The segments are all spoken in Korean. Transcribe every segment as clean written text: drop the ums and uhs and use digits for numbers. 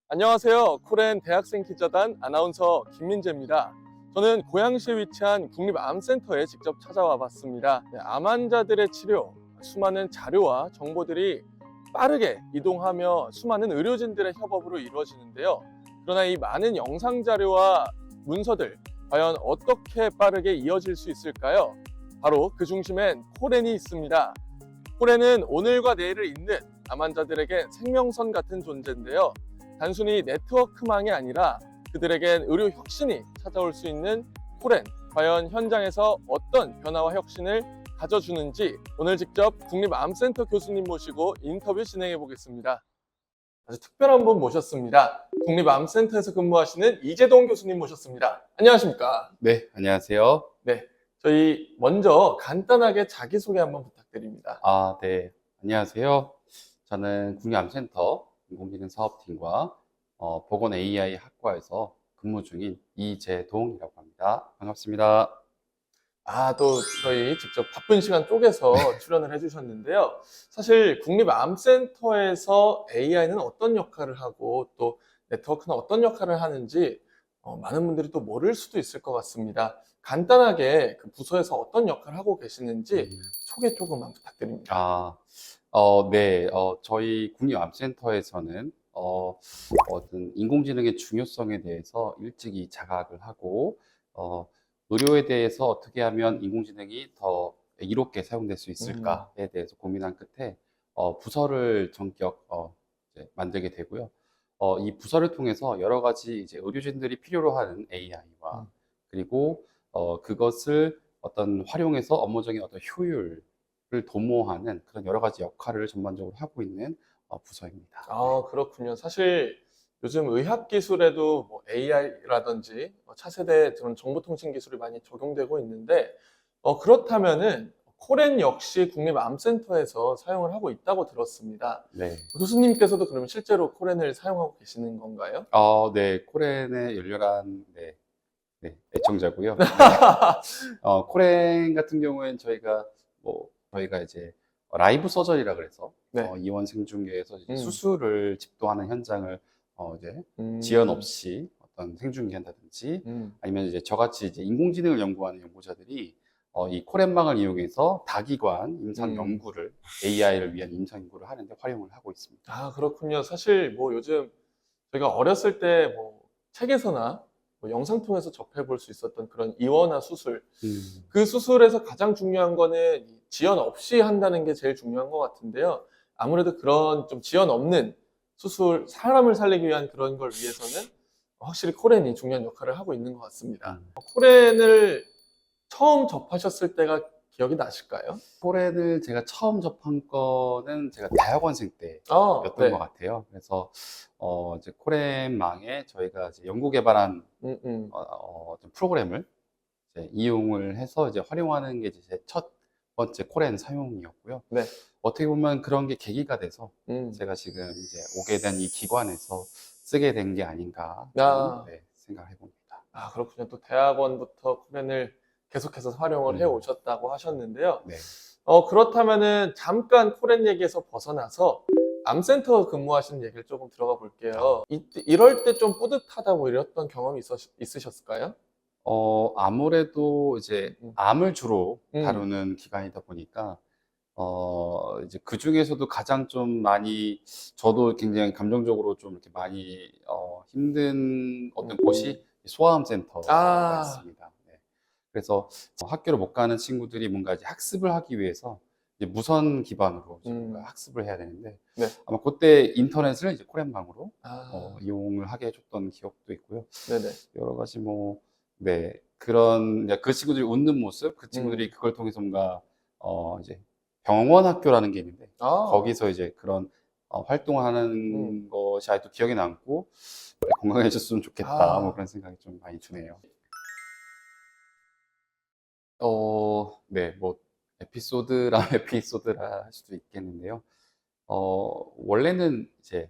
안녕하세요. 코렌 대학생 기자단 아나운서 김민재입니다. 저는 고양시에 위치한 국립암센터에 직접 찾아와 봤습니다. 암 환자들의 치료, 수많은 자료와 정보들이 빠르게 이동하며 수많은 의료진들의 협업으로 이루어지는데요. 그러나 이 많은 영상 자료와 문서들, 과연 어떻게 빠르게 이어질 수 있을까요? 바로 그 중심엔 코렌이 있습니다. 코렌은 오늘과 내일을 잇는 암 환자들에게 생명선 같은 존재인데요. 단순히 네트워크망이 아니라 그들에겐 의료 혁신이 찾아올 수 있는 코렌, 과연 현장에서 어떤 변화와 혁신을 가져주는지 오늘 직접 국립암센터 교수님 모시고 인터뷰 진행해 보겠습니다. 아주 특별한 분 모셨습니다. 국립암센터에서 근무하시는 이재동 교수님 모셨습니다. 안녕하십니까? 네, 안녕하세요. 네, 저희 먼저 간단하게 자기소개 한번 부탁드립니다. 네, 안녕하세요. 저는 국립암센터 인공지능 사업팀과 보건 AI 학과에서 근무 중인 이재동이라고 합니다. 반갑습니다. 또 저희 직접 바쁜 시간 쪼개서 출연을 해주셨는데요. 사실 국립암센터에서 AI는 어떤 역할을 하고 또 네트워크는 어떤 역할을 하는지 많은 분들이 또 모를 수도 있을 것 같습니다. 간단하게 그 부서에서 어떤 역할을 하고 계시는지 소개 조금만 부탁드립니다. 네, 저희 국립암센터에서는 어떤 인공지능의 중요성에 대해서 일찍이 자각을 하고 의료에 대해서 어떻게 하면 인공지능이 더 이롭게 사용될 수 있을까에 대해서 고민한 끝에 부서를 전격 이제 만들게 되고요. 이 부서를 통해서 여러 가지 이제 의료진들이 필요로 하는 AI와 그리고 그것을 어떤 활용해서 업무적인 어떤 효율을 도모하는 그런 여러 가지 역할을 전반적으로 하고 있는 부서입니다. 그렇군요. 사실 요즘 의학 기술에도 뭐 AI라든지 차세대 그런 정보통신 기술이 많이 적용되고 있는데 그렇다면은 코렌 역시 국립암센터에서 사용을 하고 있다고 들었습니다. 네. 교수님께서도 그러면 실제로 코렌을 사용하고 계시는 건가요? 네, 코렌의 열렬한 애청자고요. 코렌 같은 경우에는 저희가 이제 라이브 서저리라 그래서 네. 이원 생중계에서 이제 수술을 집도하는 현장을 이제 음, 지연 없이 어떤 생중계한다든지 아니면 이제 저같이 이제 인공지능을 연구하는 연구자들이 이 코렌망을 이용해서 다기관 임상 연구를 AI를 위한 임상 연구를 하는데 활용을 하고 있습니다. 그렇군요. 사실 뭐 요즘 저희가 어렸을 때 뭐 책에서나 뭐 영상 통해서 접해볼 수 있었던 그런 이원화 수술, 그 수술에서 가장 중요한 거는 이 지연 없이 한다는 게 제일 중요한 것 같은데요. 아무래도 그런 좀 지연 없는 수술, 사람을 살리기 위한 그런 걸 위해서는 확실히 코렌이 중요한 역할을 하고 있는 것 같습니다. 코렌을 처음 접하셨을 때가 기억이 나실까요? 코렌을 제가 처음 접한 거는 제가 대학원생 때였던 네. 것 같아요. 그래서 이제 코렌망에 저희가 이제 연구 개발한 어떤 프로그램을 이제 이용을 해서 이제 활용하는 게 제 첫 번째 코렌 사용이었고요. 네. 어떻게 보면 그런 게 계기가 돼서 제가 지금 이제 오게 된 이 기관에서 쓰게 된 게 아닌가 생각을 해봅니다. 그렇군요. 또 대학원부터 코렌을 계속해서 활용을 해 오셨다고 하셨는데요. 네. 그렇다면은 잠깐 코렌 얘기에서 벗어나서 암센터 근무하시는 얘기를 조금 들어가 볼게요. 이럴 때 좀 뿌듯하다 뭐 이랬던 경험이 있으셨을까요? 아무래도 이제 암을 주로 음. 다루는 기관이다 보니까 이제 그 중에서도 가장 좀 많이 저도 굉장히 감정적으로 좀 이렇게 많이 힘든 어떤 곳이 소아암 센터가 있습니다. 네. 그래서 학교를 못 가는 친구들이 뭔가 이제 학습을 하기 위해서 이제 무선 기반으로 이제 뭔가 학습을 해야 되는데 네. 아마 그때 인터넷을 이제 코렌방으로 이용을 하게 해줬던 기억도 있고요. 네네. 여러 가지 그런 그 친구들이 웃는 모습, 그 친구들이 그걸 통해서 뭔가 이제 병원 학교라는 게 있는데 거기서 이제 그런 활동을 하는 것이 아직도 기억에 남고 건강해졌으면 좋겠다 뭐 그런 생각이 좀 많이 드네요. 네, 뭐 에피소드라 에피소드라 할 수도 있겠는데요. 원래는 이제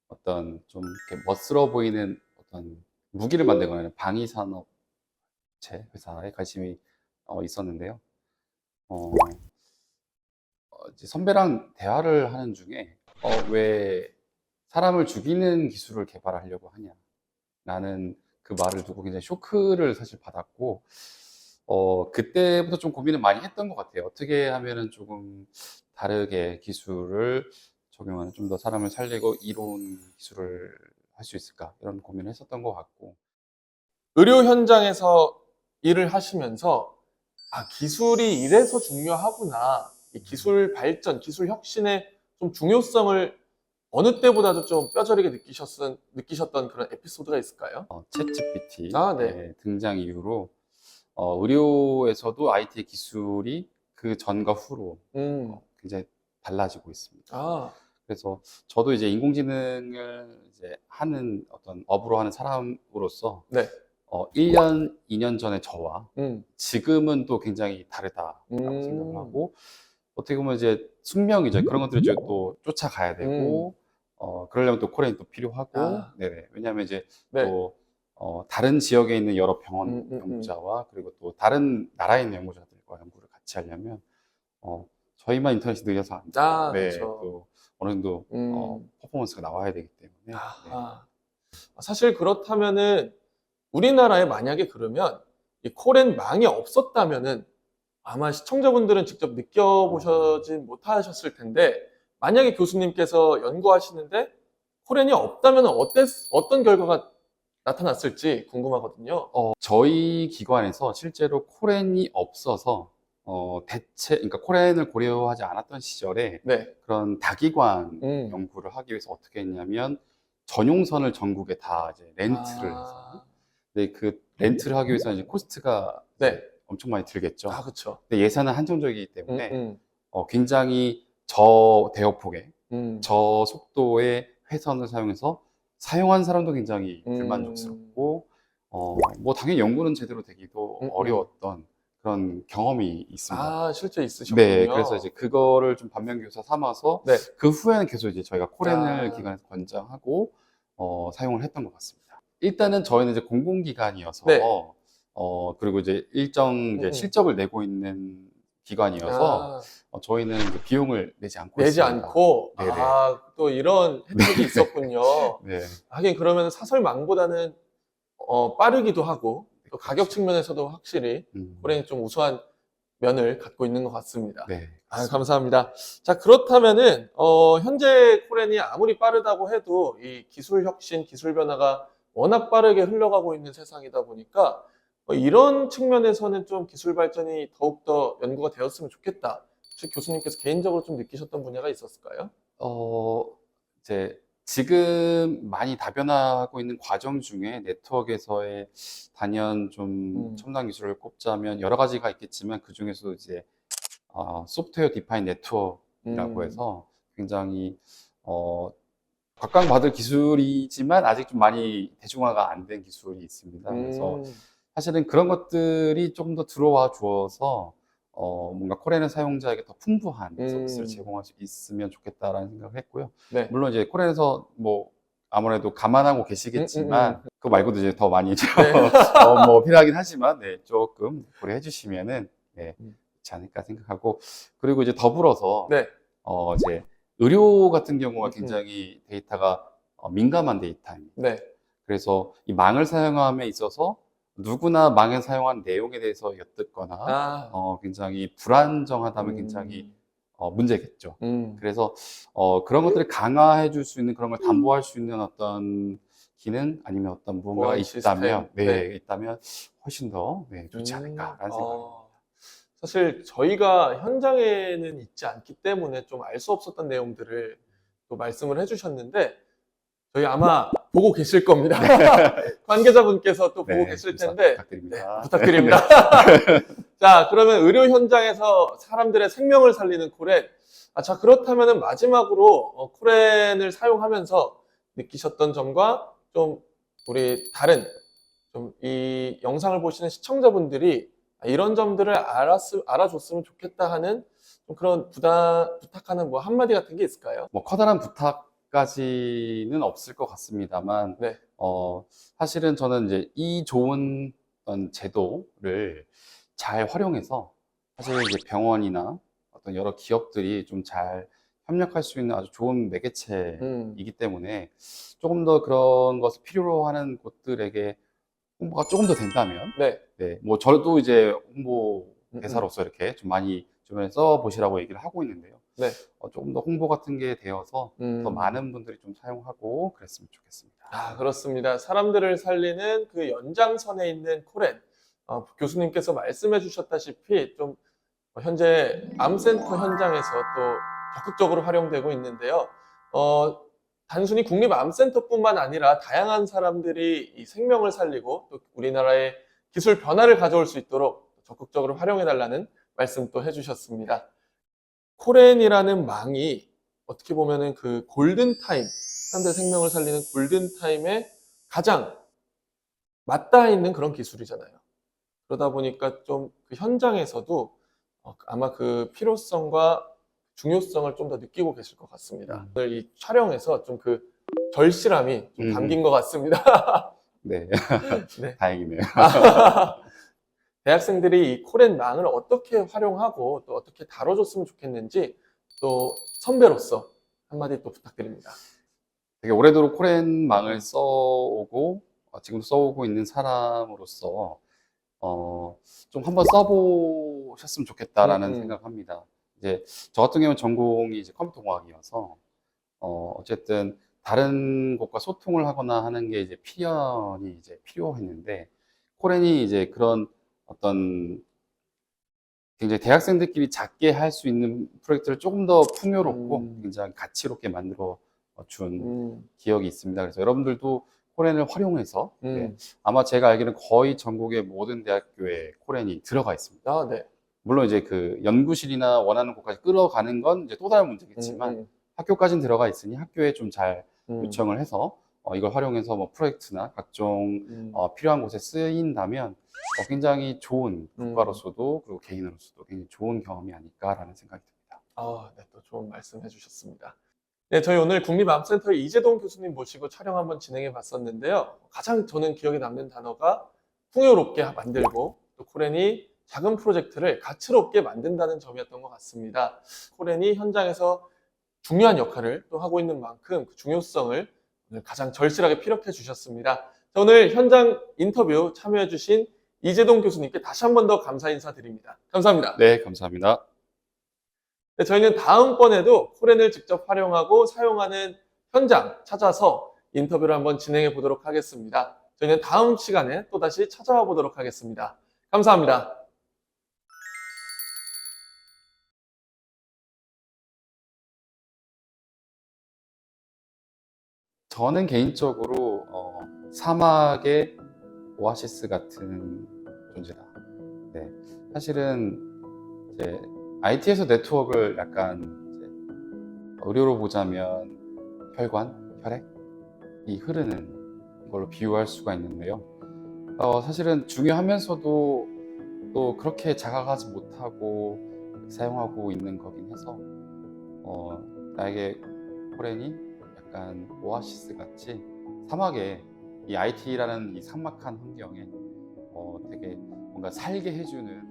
어떤 좀 이렇게 멋스러워 보이는 어떤 무기를 만들거나 방위산업체 회사에 관심이 있었는데요. 이제 선배랑 대화를 하는 중에 왜 사람을 죽이는 기술을 개발하려고 하냐 라는 그 말을 듣고 굉장히 쇼크를 사실 받았고 그때부터 좀 고민을 많이 했던 것 같아요. 어떻게 하면은 조금 다르게 기술을 적용하는 좀 더 사람을 살리고 이로운 기술을 할 수 있을까 이런 고민을 했었던 것 같고. 의료 현장에서 일을 하시면서 기술이 이래서 중요하구나. 이 기술 발전, 기술 혁신의 좀 중요성을 어느 때보다도 좀 뼈저리게 느끼셨던 그런 에피소드가 있을까요? 챗GPT 네. 등장 이후로 의료에서도 IT 기술이 그 전과 후로 굉장히 달라지고 있습니다. 그래서 저도 이제 인공지능을 이제 하는 어떤 업으로 하는 사람으로서 네. 1년, 2년 전에 저와 지금은 또 굉장히 다르다라고 음. 생각을 하고, 어떻게 보면 이제 숙명이죠. 그런 것들을 이제 또 쫓아가야 되고, 그러려면 또 코레인이 또 필요하고, 네네. 왜냐하면 이제 네. 또 다른 지역에 있는 여러 병원 연구자와 그리고 또 다른 나라에 있는 연구자들과 연구를 같이 하려면 저희만 인터넷이 느려서 안 돼요. 네, 그렇죠. 또 어느 정도 퍼포먼스가 나와야 되기 때문에. 네. 사실 그렇다면은 우리나라에 만약에 그러면 이 코렌망이 없었다면은 아마 시청자분들은 직접 느껴보시지 못하셨을 텐데, 만약에 교수님께서 연구하시는데 코렌이 없다면 어떤 결과가 나타났을지 궁금하거든요. 저희 기관에서 실제로 코렌이 없어서 그러니까 코렌을 고려하지 않았던 시절에 네. 그런 다기관 연구를 하기 위해서 어떻게 했냐면 전용선을 전국에 다 이제 렌트를 해서, 근데 그 렌트를 하기 위해서는 이제 코스트가 네. 엄청 많이 들겠죠. 그렇죠. 근데 예산은 한정적이기 때문에 굉장히 저대역폭의 저속도의 회선을 사용해서 사용한 사람도 굉장히 불만족스럽고 뭐 당연히 연구는 제대로 되기도 어려웠던 그런 경험이 있습니다. 실제 있으셨군요. 네, 그래서 이제 그거를 좀 반면교사 삼아서 네. 그 후에는 계속 이제 저희가 코렌을 기관에서 권장하고 사용을 했던 것 같습니다. 일단은 저희는 이제 공공기관이어서 네. 그리고 이제 일정 이제 실적을 내고 있는 기관이어서 저희는 이제 비용을 내지 않고 내지 있습니다. 않고 네네. 또 이런 혜택이 있었군요. 네. 하긴 그러면 사설망보다는 빠르기도 하고 또 가격 측면에서도 확실히 코렌이 좀 우수한 면을 갖고 있는 것 같습니다. 네. 감사합니다. 자, 그렇다면은 현재 코렌이 아무리 빠르다고 해도 이 기술 혁신, 기술 변화가 워낙 빠르게 흘러가고 있는 세상이다 보니까 이런 측면에서는 좀 기술 발전이 더욱더 연구가 되었으면 좋겠다. 혹시 교수님께서 개인적으로 좀 느끼셨던 분야가 있었을까요? 이제 지금 많이 다변화하고 있는 과정 중에 네트워크에서의 단연 좀 첨단 기술을 꼽자면 여러 가지가 있겠지만 그 중에서도 이제 소프트웨어 디파인 네트워크라고 해서 굉장히 각광받을 기술이지만 아직 좀 많이 대중화가 안 된 기술이 있습니다. 그래서 사실은 그런 것들이 좀 더 들어와 주어서 뭔가 코렌의 사용자에게 더 풍부한 서비스를 제공할 수 있으면 좋겠다라는 생각을 했고요. 네. 물론 이제 코렌에서 뭐 아무래도 감안하고 계시겠지만 그거 말고도 이제 더 많이 뭐 필요하긴 하지만 조금 고려해 주시면은 좋지 않을까 생각하고, 그리고 이제 더불어서 이제 의료 같은 경우가 굉장히 데이터가 민감한 데이터입니다. 네. 그래서 이 망을 사용함에 있어서 누구나 망을 사용한 내용에 대해서 엿듣거나 굉장히 불안정하다면 굉장히 문제겠죠. 그래서 그런 것들을 강화해 줄 수 있는, 그런 걸 담보할 수 있는 어떤 기능 아니면 어떤 무언가가 있다면 있다면 훨씬 더 좋지 않을까라는 생각입니다. 사실 저희가 현장에는 있지 않기 때문에 좀 알 수 없었던 내용들을 또 말씀을 해주셨는데, 저희 아마 보고 계실 겁니다. 관계자분께서 또 보고 계실 텐데 부탁드립니다. 부탁드립니다. 자, 그러면 의료 현장에서 사람들의 생명을 살리는 코렌. 자, 그렇다면 마지막으로 코렌을 사용하면서 느끼셨던 점과 좀 우리 다른 좀 이 영상을 보시는 시청자분들이 이런 점들을 알아줬으면 좋겠다 하는 좀 그런 부탁하는 뭐 한마디 같은 게 있을까요? 뭐 커다란 부탁까지는 없을 것 같습니다만, 사실은 저는 이제 이 좋은 어떤 제도를 잘 활용해서 사실 이제 병원이나 어떤 여러 기업들이 좀 잘 협력할 수 있는 아주 좋은 매개체이기 때문에 조금 더 그런 것을 필요로 하는 곳들에게 홍보가 조금 더 된다면, 네. 네, 뭐 저도 이제 홍보 음. 대사로서 이렇게 좀 많이 주변에 써보시라고 얘기를 하고 있는데요. 네. 조금 더 홍보 같은 게 되어서 더 음. 많은 분들이 좀 사용하고 그랬으면 좋겠습니다. 아, 그렇습니다. 사람들을 살리는 그 연장선에 있는 코렌. 교수님께서 말씀해 주셨다시피 좀 현재 암센터 현장에서 또 적극적으로 활용되고 있는데요. 단순히 국립암센터뿐만 아니라 다양한 사람들이 이 생명을 살리고 또 우리나라의 기술 변화를 가져올 수 있도록 적극적으로 활용해달라는 말씀 또 해주셨습니다. 코렌이라는 망이 어떻게 보면은 그 골든타임, 사람들의 생명을 살리는 골든타임에 가장 맞닿아 있는 그런 기술이잖아요. 그러다 보니까 좀 그 현장에서도 아마 그 필요성과 중요성을 좀 더 느끼고 계실 것 같습니다. 오늘 이 촬영에서 좀 그 절실함이 좀 담긴 것 같습니다. 네, 네. 다행이네요. 대학생들이 이 코렌 망을 어떻게 활용하고 또 어떻게 다뤄줬으면 좋겠는지 또 선배로서 한마디 또 부탁드립니다. 되게 오래도록 코렌망을 써오고 지금 써오고 있는 사람으로서 좀 한번 써보셨으면 좋겠다라는 생각합니다. 이제 저 같은 경우는 전공이 이제 컴퓨터공학이어서 어쨌든 다른 곳과 소통을 하거나 하는 게 이제 필연이 이제 필요했는데 코렌이 이제 그런 어떤 굉장히 대학생들끼리 작게 할 수 있는 프로젝트를 조금 더 풍요롭고 굉장히 가치롭게 만들어 준 기억이 있습니다. 그래서 여러분들도 코렌을 활용해서 네, 아마 제가 알기로는 거의 전국의 모든 대학교에 코렌이 들어가 있습니다. 아, 네. 물론 이제 그 연구실이나 원하는 곳까지 끌어가는 건 이제 또 다른 문제겠지만 학교까지는 들어가 있으니 학교에 좀 잘 요청을 해서 이걸 활용해서 뭐 프로젝트나 각종 필요한 곳에 쓰인다면 굉장히 좋은 국가로서도 그리고 개인으로서도 굉장히 좋은 경험이 아닐까라는 생각이 듭니다. 네, 또 좋은 말씀 해주셨습니다. 네, 저희 오늘 국립암센터의 이재동 교수님 모시고 촬영 한번 진행해 봤었는데요. 가장 저는 기억에 남는 단어가 풍요롭게 만들고 또 코렌이 작은 프로젝트를 가치롭게 만든다는 점이었던 것 같습니다. 코렌이 현장에서 중요한 역할을 또 하고 있는 만큼 그 중요성을 오늘 가장 절실하게 피력해 주셨습니다. 오늘 현장 인터뷰 참여해 주신 이재동 교수님께 다시 한 번 더 감사 인사드립니다. 감사합니다. 네, 감사합니다. 네, 저희는 다음번에도 코렌을 직접 활용하고 사용하는 현장 찾아서 인터뷰를 한번 진행해 보도록 하겠습니다. 저희는 다음 시간에 또다시 찾아와 보도록 하겠습니다. 감사합니다. 저는 개인적으로 사막의 오아시스 같은 존재다. 네, 사실은 이제 IT에서 네트워크를 약간 이제 의료로 보자면 혈관, 혈액이 흐르는 걸로 비유할 수가 있는데요. 사실은 중요하면서도 또 그렇게 자각하지 못하고 사용하고 있는 거긴 해서 나에게 코렌이 약간 오아시스 같이 사막에 이 IT라는 이 삭막한 환경에 되게 뭔가 살게 해주는